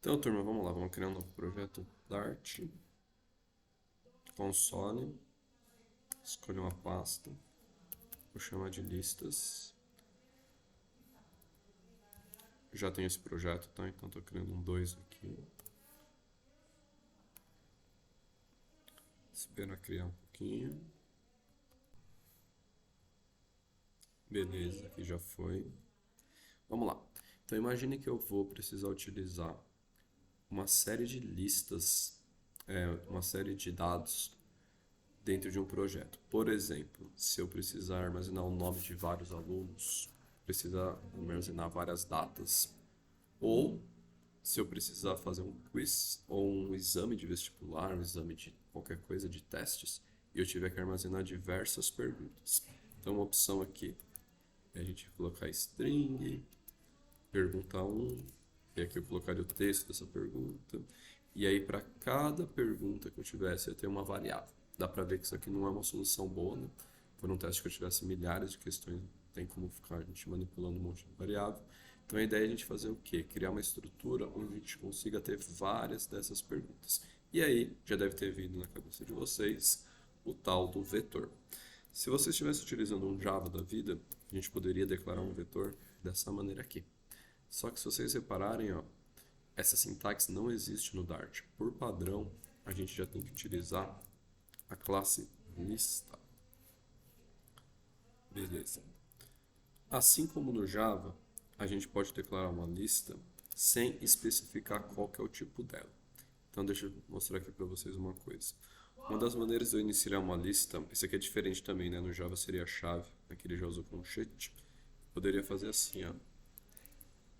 Então, turma, vamos lá, vamos criar um novo projeto Dart, console, escolher uma pasta, vou chamar de listas. Já tenho esse projeto, tá? Então estou criando um 2 aqui. Esperar criar um pouquinho. Beleza, aqui já foi. Vamos lá. Então imagine que eu vou precisar utilizar uma série de listas, uma série de dados dentro de um projeto. Por exemplo, se eu precisar armazenar o nome de vários alunos, precisar armazenar várias datas, ou se eu precisar fazer um quiz ou um exame de vestibular, um exame de qualquer coisa de testes, e eu tiver que armazenar diversas perguntas. Então, uma opção aqui é a gente colocar string, pergunta 1, e aqui eu colocaria o texto dessa pergunta. E aí, para cada pergunta que eu tivesse, eu tenho uma variável. Dá para ver que isso aqui não é uma solução boa, né? Por um teste que eu tivesse milhares de questões, não tem como ficar a gente manipulando um monte de variável. Então, a ideia é a gente fazer o quê? Criar uma estrutura onde a gente consiga ter várias dessas perguntas. E aí, já deve ter vindo na cabeça de vocês o tal do vetor. Se você estivesse utilizando um Java da vida, a gente poderia declarar um vetor dessa maneira aqui. Só que se vocês repararem, ó, essa sintaxe não existe no Dart. Por padrão, a gente já tem que utilizar a classe lista. Beleza. Assim como no Java, a gente pode declarar uma lista sem especificar qual que é o tipo dela. Então deixa eu mostrar aqui para vocês uma coisa. Uma das maneiras de eu iniciar uma lista, isso aqui é diferente também, né? No Java seria a chave, aqui ele já usou colchete. Poderia fazer assim, ó.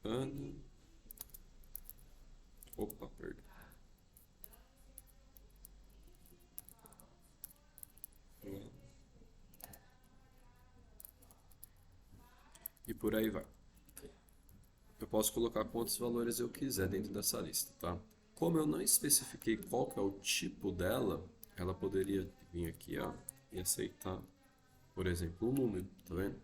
Ano. Opa, perdão. E por aí vai. Eu posso colocar quantos valores eu quiser dentro dessa lista, tá? Como eu não especifiquei qual que é o tipo dela, ela poderia vir aqui, ó, e aceitar, por exemplo, um número, tá vendo?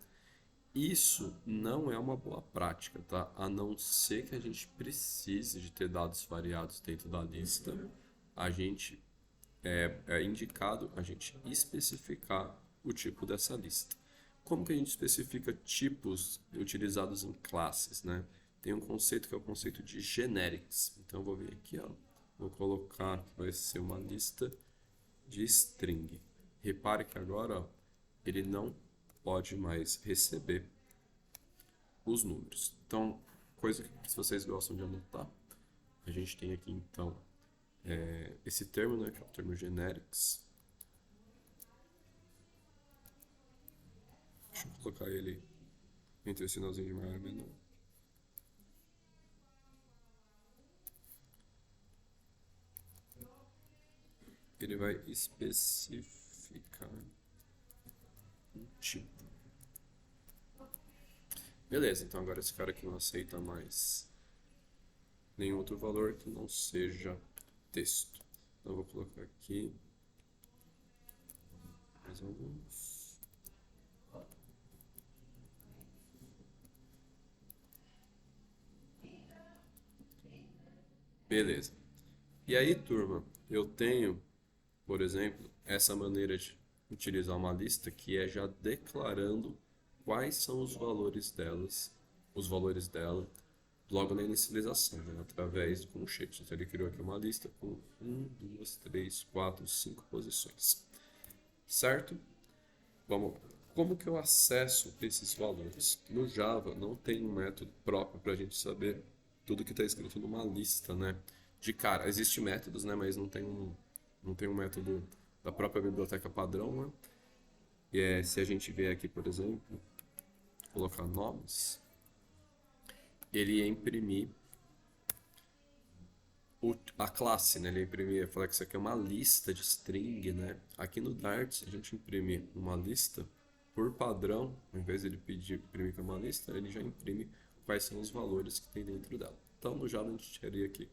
Isso não é uma boa prática, tá? A não ser que a gente precise de ter dados variados dentro da lista, a gente é indicado a gente especificar o tipo dessa lista. Como que a gente especifica tipos utilizados em classes, né? Tem um conceito que é o conceito de generics. Então eu vou vir aqui, ó, vou colocar que vai ser uma lista de string. Repare que agora, ó, ele não pode mais receber os números. Então, coisa que se vocês gostam de anotar, a gente tem aqui então esse termo, né, que é o termo generics. Deixa eu colocar ele entre o sinalzinho de maior e menor. Ele vai especificar um tipo. Beleza, então agora esse cara aqui não aceita mais nenhum outro valor que não seja texto. Então eu vou colocar aqui mais alguns. Beleza. E aí, turma, eu tenho, por exemplo, essa maneira de utilizar uma lista que é já declarando quais são os valores dela, logo na inicialização, né, através do colchete. Então ele criou aqui uma lista com 5 posições. Certo? Vamos lá. Como que eu acesso esses valores? No Java não tem um método próprio para a gente saber tudo que está escrito numa lista, né? De cara, existem métodos, né? Mas não tem um método da própria biblioteca padrão, né? E se a gente vier aqui, por exemplo, colocar nomes, ele ia imprimir a classe, né? Ele imprimir, falar que isso aqui é uma lista de string, né? Aqui no Dart, se a gente imprimir uma lista, por padrão, ao invés de ele pedir imprimir que é uma lista, ele já imprime quais são os valores que tem dentro dela. Então, no Java a gente teria aqui.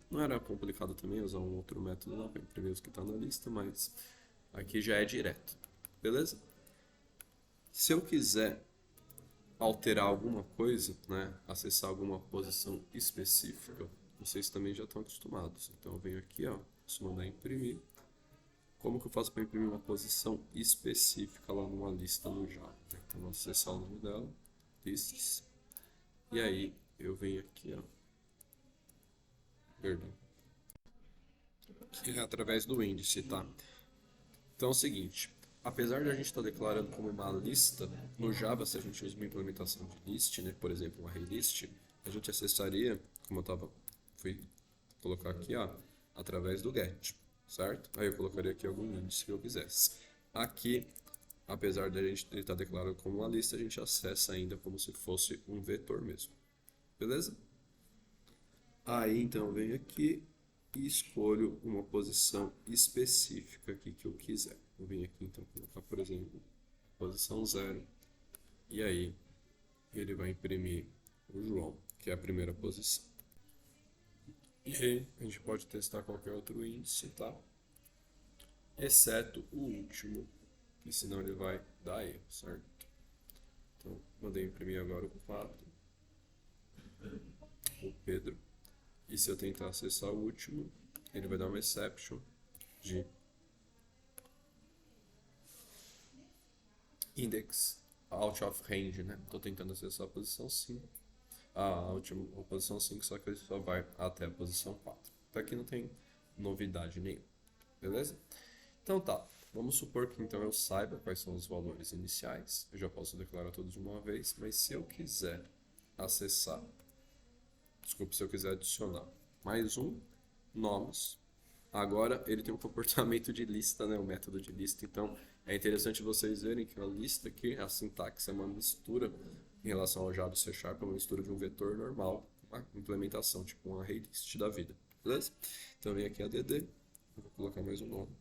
Não era complicado também usar um outro método lá para imprimir os que estão na lista, mas aqui já é direto. Beleza? Se eu quiser alterar alguma coisa, né, acessar alguma posição específica, vocês também já estão acostumados. Então eu venho aqui, ó, posso mandar imprimir. Como que eu faço para imprimir uma posição específica lá numa lista no Java? Então vou acessar o nome dela, lists, e aí eu venho aqui, ó, perdão, que é através do índice, tá? Então é o seguinte, apesar de a gente estar declarando como uma lista, no Java, se a gente usa uma implementação de list, né, por exemplo, um array list, a gente acessaria, como fui colocar aqui, ó, através do get, certo? Aí eu colocaria aqui algum índice que eu quisesse. Aqui, apesar de a gente estar declarando como uma lista, a gente acessa ainda como se fosse um vetor mesmo, beleza? Aí então eu venho aqui e escolho uma posição específica aqui que eu quiser. Eu venho aqui então colocar, por exemplo, posição 0. E aí ele vai imprimir o João, que é a primeira posição. E aí a gente pode testar qualquer outro índice, tá? Exceto o último, que senão ele vai dar erro, certo? Então, mandei imprimir agora o 4, o Pedro. E se eu tentar acessar o último, ele vai dar uma exception de index out of range, né? Estou tentando acessar a posição 5. A posição 5, só que ele só vai até a posição 4. Então aqui não tem novidade nenhuma, beleza? Então tá, vamos supor que então eu saiba quais são os valores iniciais. Eu já posso declarar todos de uma vez, mas se eu quiser acessar, desculpa, se eu quiser adicionar mais um, nomes, agora ele tem um comportamento de lista, né, o método de lista, então é interessante vocês verem que a lista aqui, a sintaxe é uma mistura em relação ao Java C Sharp, é uma mistura de um vetor normal, uma implementação, tipo um array list da vida, beleza? Então vem aqui add, vou colocar mais um nome,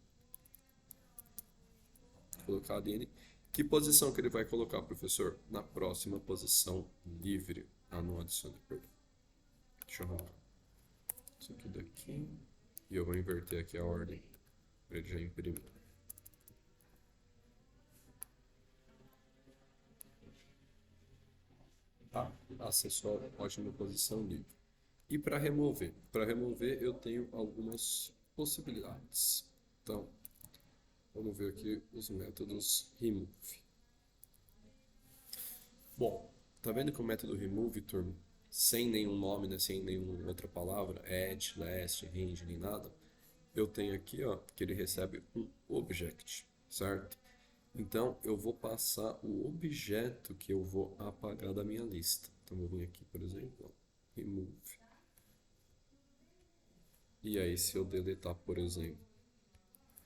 vou colocar ADN. Que posição que ele vai colocar, professor? Na próxima posição livre. Não adicione, perdão. Deixa eu arrumar isso aqui daqui. E eu vou inverter aqui a ordem para ele já imprimir. Tá? Acessou a ótima posição livre. E para remover? Para remover eu tenho algumas possibilidades. Então, vamos ver aqui os métodos remove. Bom, tá vendo que o método remove, turma, sem nenhum nome, né, sem nenhuma outra palavra, add, last, range, nem nada, eu tenho aqui, ó, que ele recebe um object, certo? Então, eu vou passar o objeto que eu vou apagar da minha lista. Então, eu vou vir aqui, por exemplo, ó, remove. E aí, se eu deletar, por exemplo,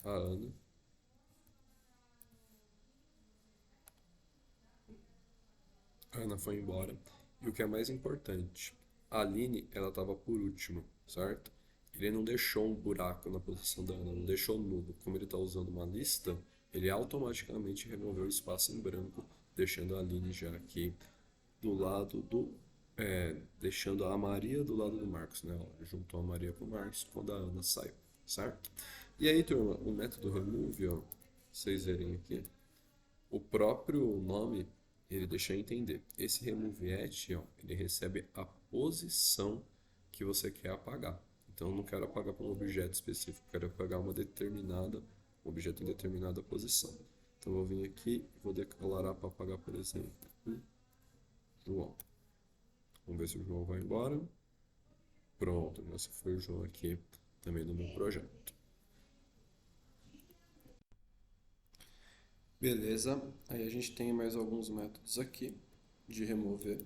a Ana, a Ana foi embora. E o que é mais importante, a Aline, ela estava por último, certo? Ele não deixou um buraco na posição da Ana, não deixou nulo. Como ele está usando uma lista, ele automaticamente removeu o espaço em branco, deixando a Aline já aqui do lado do... deixando a Maria do lado do Marcos, né? Ó, juntou a Maria com o Marcos quando a Ana saiu, certo? E aí, turma, o método remove, ó, vocês verem aqui, o próprio nome, ele deixa entender. Esse remove at, ó, ele recebe a posição que você quer apagar. Então, eu não quero apagar para um objeto específico, eu quero apagar um objeto em determinada posição. Então, eu vou vir aqui e vou declarar para apagar, por exemplo, João. Vamos ver se o João vai embora. Pronto, esse foi o João aqui também no meu projeto. Beleza, aí a gente tem mais alguns métodos aqui de remover.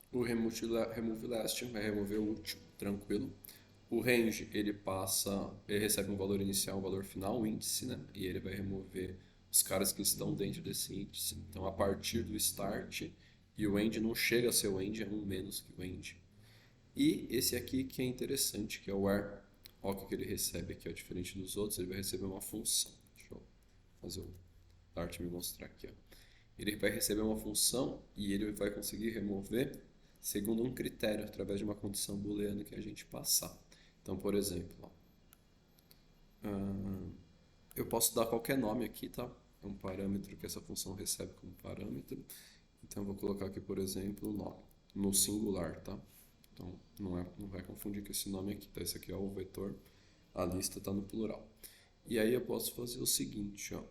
O remove last vai remover o último, tranquilo. O range, ele recebe um valor inicial, um valor final, o índice, né? E ele vai remover os caras que estão dentro desse índice. Então, a partir do start, e o end não chega a ser o end, é um menos que o end. E esse aqui que é interessante, que é o where. Olha o que ele recebe aqui, ó, diferente dos outros, ele vai receber uma função. Deixa eu fazer o Dart me mostrar aqui, ó. Ele vai receber uma função e ele vai conseguir remover segundo um critério, através de uma condição booleana que a gente passar. Então, por exemplo, ó, eu posso dar qualquer nome aqui, tá? É um parâmetro que essa função recebe como parâmetro. Então, eu vou colocar aqui, por exemplo, o nome. no singular, tá? Então não vai confundir com esse nome aqui, tá? Esse aqui é o vetor, a lista está no plural. E aí eu posso fazer o seguinte, ó.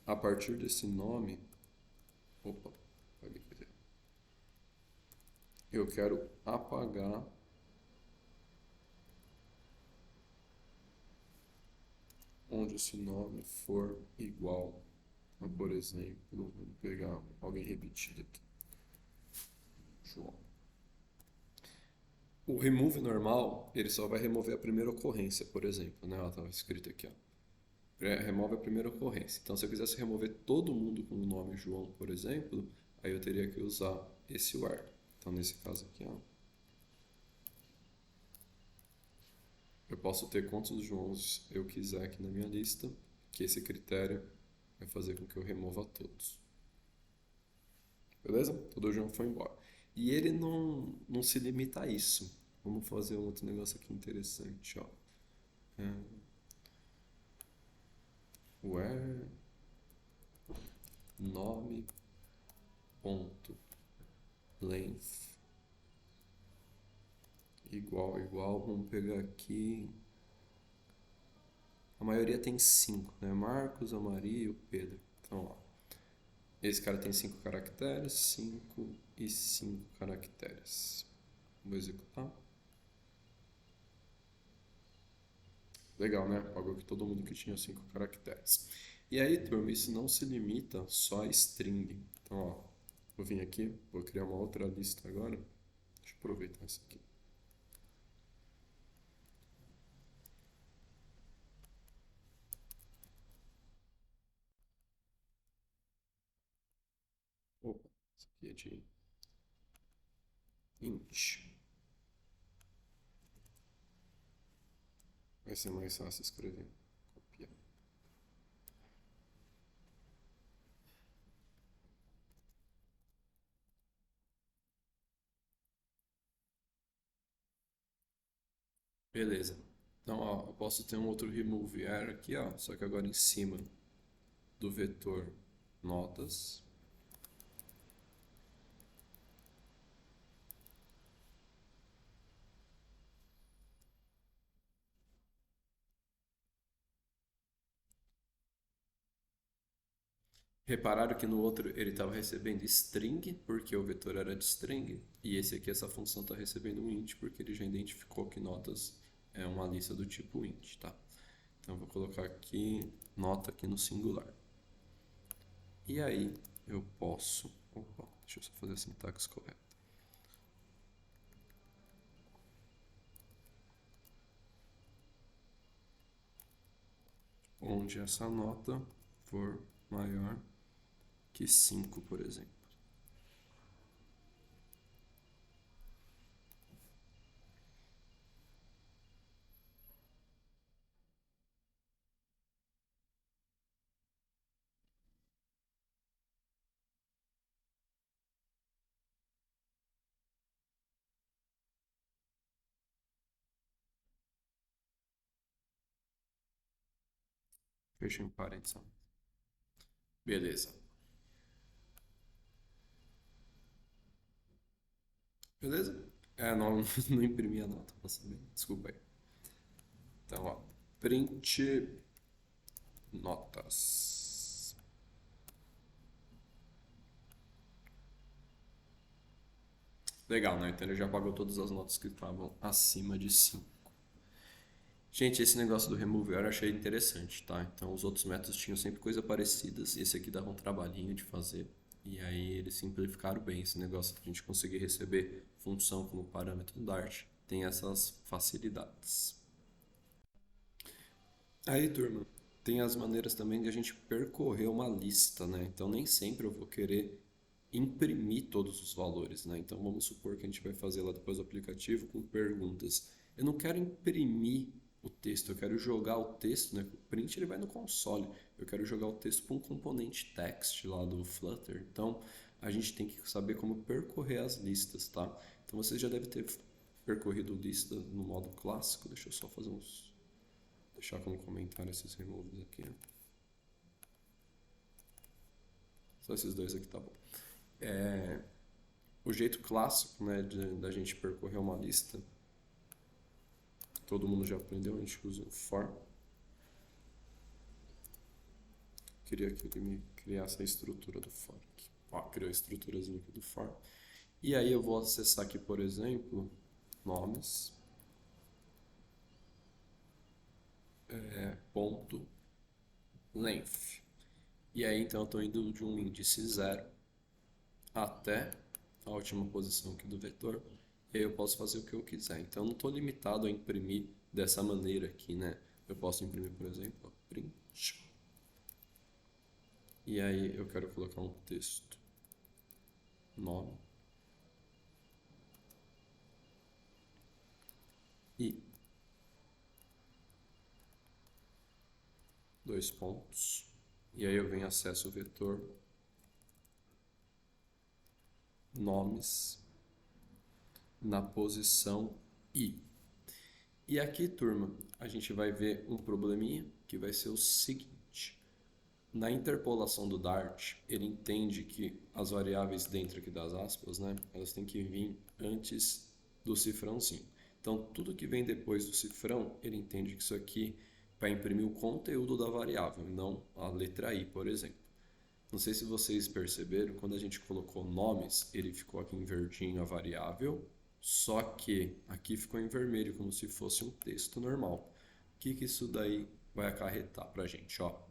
A partir desse nome, opa, eu quero apagar onde esse nome for igual a, por exemplo, vamos pegar alguém repetido aqui, João. O remove normal, ele só vai remover a primeira ocorrência, por exemplo, né? Ela estava escrito aqui, ó. Remove a primeira ocorrência. Então, se eu quisesse remover todo mundo com o nome João, por exemplo, aí eu teria que usar esse where. Então, nesse caso aqui, ó, eu posso ter quantos Joãos eu quiser aqui na minha lista, que esse critério vai fazer com que eu remova todos. Beleza? Todo João foi embora. E ele não se limita a isso. Vamos fazer um outro negócio aqui interessante, ó. Where nome ponto length igual, vamos pegar aqui. A maioria tem 5, né? Marcos, a Maria e o Pedro. Então, ó, esse cara tem 5 caracteres, 5 e 5 caracteres. Vou executar. Legal, né? Pagou que todo mundo que tinha 5 caracteres. E aí, turma, isso não se limita só a string. Então, ó, vou vir aqui, vou criar uma outra lista agora. Deixa eu aproveitar essa aqui. Opa, isso aqui é de int. Vai ser mais fácil escrever. Copiar. Beleza. Então, ó, eu posso ter um outro remove error aqui, ó, só que agora em cima do vetor notas. Repararam que no outro ele estava recebendo string, porque o vetor era de string, e esse aqui, essa função está recebendo um int, porque ele já identificou que notas é uma lista do tipo int, tá? Então, eu vou colocar aqui, nota aqui no singular. E aí, eu posso... Opa, deixa eu só fazer a sintaxe correta. Onde essa nota for maior que 5, por exemplo. Fecha em parênteses. Beleza. Beleza? Não imprimi a nota, pra saber. Desculpa aí. Então, ó, print notas. Legal, né? Então ele já pagou todas as notas que estavam acima de 5. Gente, esse negócio do remove error eu achei interessante, tá? Então os outros métodos tinham sempre coisas parecidas, esse aqui dava um trabalhinho de fazer. E aí eles simplificaram bem esse negócio de a gente conseguir receber função como parâmetro do Dart. Tem essas facilidades. Aí, turma, tem as maneiras também de a gente percorrer uma lista, né? Então nem sempre eu vou querer imprimir todos os valores, né? Então vamos supor que a gente vai fazer lá depois do aplicativo com perguntas. Eu não quero imprimir o texto, eu quero jogar o texto, né? O print ele vai no console. Eu quero jogar o texto para um componente text lá do Flutter. Então a gente tem que saber como percorrer as listas, tá? Então você já deve ter percorrido lista no modo clássico. Deixa eu só fazer uns deixar como comentário esses removes aqui. Só esses dois aqui tá bom. O jeito clássico, né, da gente percorrer uma lista, todo mundo já aprendeu, a gente usa o for. Queria que ele me criasse a estrutura do for aqui. Ó, criou a estruturazinha aqui do for. E aí eu vou acessar aqui, por exemplo, nomes, ponto, length. E aí então eu estou indo de um índice 0 até a última posição aqui do vetor. E aí eu posso fazer o que eu quiser. Então eu não estou limitado a imprimir dessa maneira aqui, né? Eu posso imprimir, por exemplo, ó, print. E aí eu quero colocar um texto. Nome. E dois pontos. E aí eu venho acesso o vetor. Nomes. Na posição I. E aqui, turma, a gente vai ver um probleminha que vai ser o seguinte. Na interpolação do Dart, ele entende que as variáveis dentro aqui das aspas, né, elas têm que vir antes do cifrãozinho. Então, tudo que vem depois do cifrão, ele entende que isso aqui vai imprimir o conteúdo da variável, e não a letra I, por exemplo. Não sei se vocês perceberam, quando a gente colocou nomes, ele ficou aqui em verdinho a variável, só que aqui ficou em vermelho, como se fosse um texto normal. O que isso daí vai acarretar para a gente? Ó,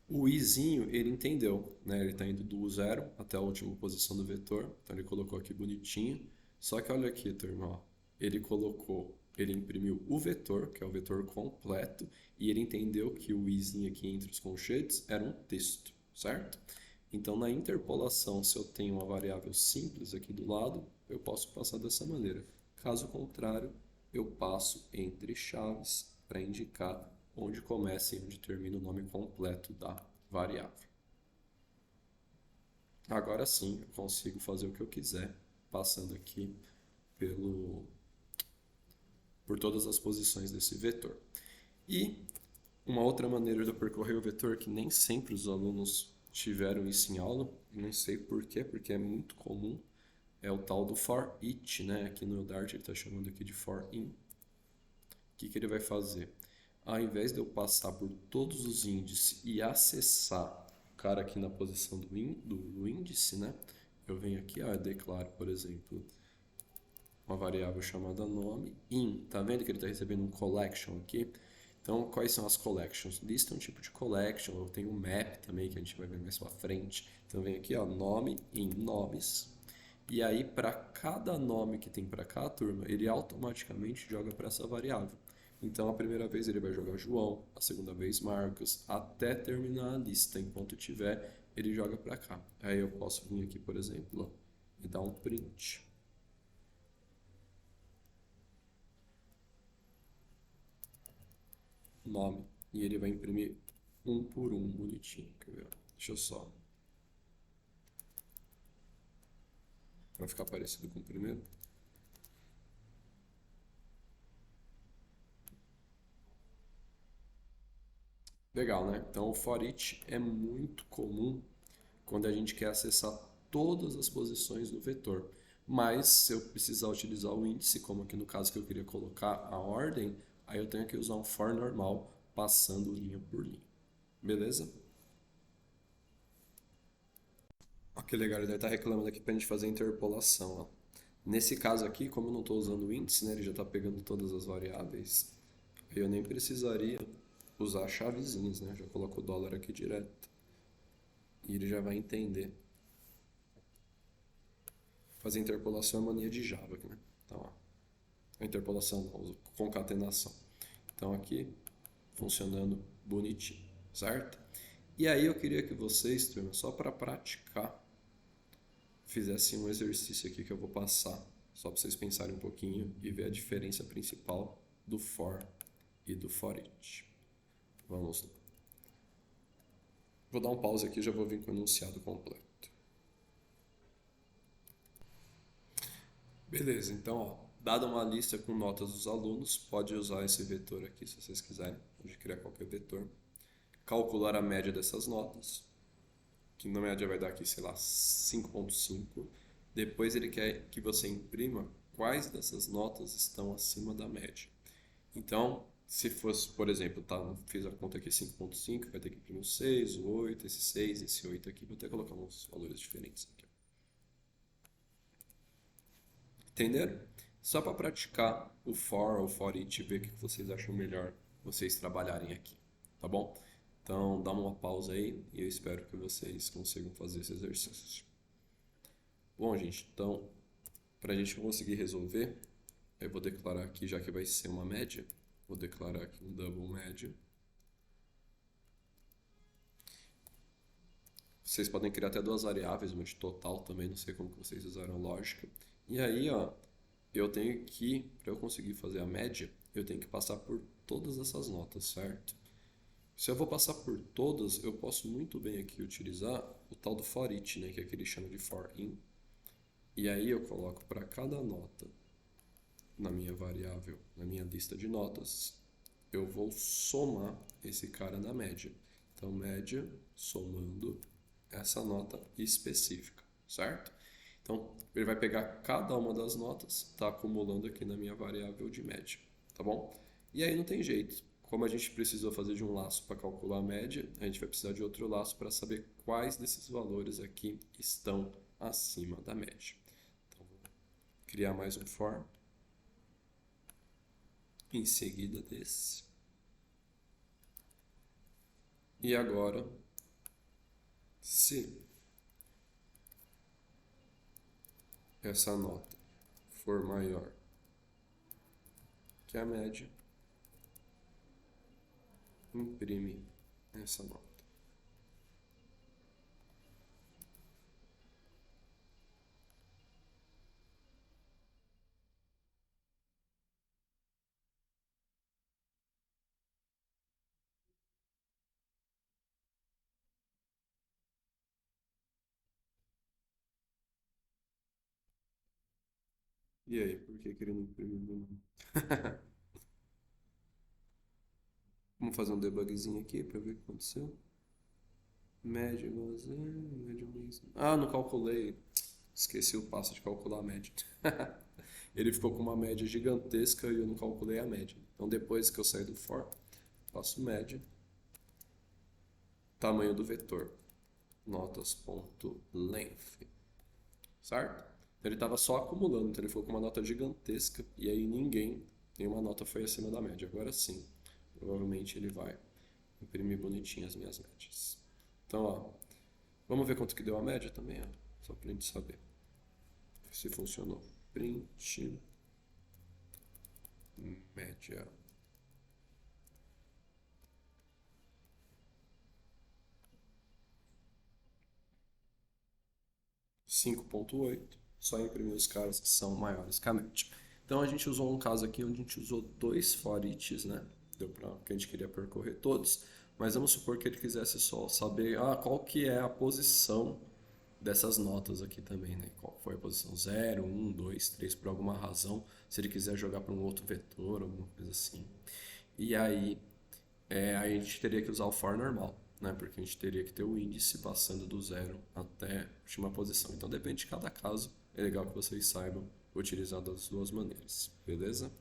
o izinho, ele entendeu, né? Ele está indo do 0 até a última posição do vetor, então ele colocou aqui bonitinho. Só que olha aqui, turma, ó. Ele imprimiu o vetor, que é o vetor completo, e ele entendeu que o izinho aqui entre os colchetes era um texto, certo? Então, na interpolação, se eu tenho uma variável simples aqui do lado, eu posso passar dessa maneira. Caso contrário, eu passo entre chaves para indicar onde começa e onde termina o nome completo da variável. Agora sim, eu consigo fazer o que eu quiser, passando aqui por todas as posições desse vetor. E uma outra maneira de eu percorrer o vetor que nem sempre os alunos tiveram isso em aula, não sei por quê, porque é muito comum, é o tal do for each, né? Aqui no Dart ele está chamando aqui de for in. O que ele vai fazer? Ao invés de eu passar por todos os índices e acessar o cara aqui na posição do índice, né? Eu venho aqui, eu declaro, por exemplo, uma variável chamada nome in. Tá vendo que ele está recebendo um collection aqui? Então, quais são as collections? Lista é um tipo de collection, eu tenho um map também, que a gente vai ver mais pra frente. Então, vem aqui, ó, nome in nomes. E aí, para cada nome que tem para cá, turma, ele automaticamente joga para essa variável. Então, a primeira vez ele vai jogar João, a segunda vez Marcos, até terminar a lista. Enquanto tiver, ele joga para cá. Aí eu posso vir aqui, por exemplo, ó, e dar um print. Nome. E ele vai imprimir um por um, bonitinho. Quer ver? Deixa eu só. Para ficar parecido com o primeiro. Legal, né? Então o for each é muito comum quando a gente quer acessar todas as posições do vetor. Mas se eu precisar utilizar o índice, como aqui no caso que eu queria colocar a ordem, aí eu tenho que usar um for normal, passando linha por linha. Beleza? Ó, que legal, ele deve estar reclamando aqui para a gente fazer a interpolação. Ó. Nesse caso aqui, como eu não estou usando o índice, né, ele já está pegando todas as variáveis, eu nem precisaria usar chavezinhas, né? Já coloco o dólar aqui direto. E ele já vai entender. Fazer interpolação é mania de Java aqui, né? Então, ó, a interpolação não, concatenação. Então aqui, funcionando bonitinho, certo? E aí eu queria que vocês, turma, só para praticar, fizessem um exercício aqui que eu vou passar, só para vocês pensarem um pouquinho e ver a diferença principal do for e do for each. Vamos lá. Vou dar um pause aqui e já vou vir com o enunciado completo. Beleza, então, ó, dada uma lista com notas dos alunos, pode usar esse vetor aqui se vocês quiserem, pode criar qualquer vetor. Calcular a média dessas notas. que na média vai dar aqui, sei lá, 5,5. Depois ele quer que você imprima quais dessas notas estão acima da média. Então, se fosse, por exemplo, tá, fiz a conta aqui 5,5, vai ter que imprimir o 6, o 8, esse 6, esse 8 aqui, vou até colocar uns valores diferentes aqui. Entenderam? Só para praticar o for ou for each, ver o que vocês acham melhor vocês trabalharem aqui, tá bom? Então, dá uma pausa aí e eu espero que vocês consigam fazer esse exercício. Bom, gente, então, para a gente conseguir resolver, eu vou declarar aqui, já que vai ser uma média, vou declarar aqui um double média. Vocês podem criar até duas variáveis, uma de total também, não sei como que vocês usaram lógica. E aí, ó, eu tenho que, para eu conseguir fazer a média, eu tenho que passar por todas essas notas, certo? Se eu vou passar por todas, eu posso muito bem aqui utilizar o tal do for each, né, que é que eles chamam de for in. E aí eu coloco para cada nota na minha variável, na minha lista de notas, eu vou somar esse cara na média. Então, média somando essa nota específica, certo? Então, ele vai pegar cada uma das notas, está acumulando aqui na minha variável de média, tá bom? E aí não tem jeito. Como a gente precisou fazer de um laço para calcular a média, a gente vai precisar de outro laço para saber quais desses valores aqui estão acima da média. Então, vou criar mais um for em seguida desse. E agora, se essa nota for maior que a média, imprime essa nota. E aí, por que ele não imprimiu? Vamos fazer um debugzinho aqui para ver o que aconteceu. Média igual a zero, média igual a zero. Ah, não calculei. Esqueci o passo de calcular a média. Ele ficou com uma média gigantesca e eu não calculei a média. Então depois que eu sair do for, faço média, tamanho do vetor, notas.length, certo? Então ele estava só acumulando, então ele ficou com uma nota gigantesca e aí nenhuma nota foi acima da média. Agora sim, provavelmente ele vai imprimir bonitinho as minhas médias. Então, ó, vamos ver quanto que deu a média também, ó, só pra gente saber se funcionou. Print média. 5,8. Só imprimir os caras que são maiores que a média. Então a gente usou um caso aqui onde a gente usou dois for eachs, né? Deu para que a gente queria percorrer todos. Mas vamos supor que ele quisesse só saber qual que é a posição dessas notas aqui também, né? Qual foi a posição 0, 1, 2, 3, por alguma razão, se ele quiser jogar para um outro vetor, alguma coisa assim. E aí, aí a gente teria que usar o for normal, né? Porque a gente teria que ter o índice passando do 0 até a última posição. Então depende de cada caso, é legal que vocês saibam utilizar das duas maneiras, beleza?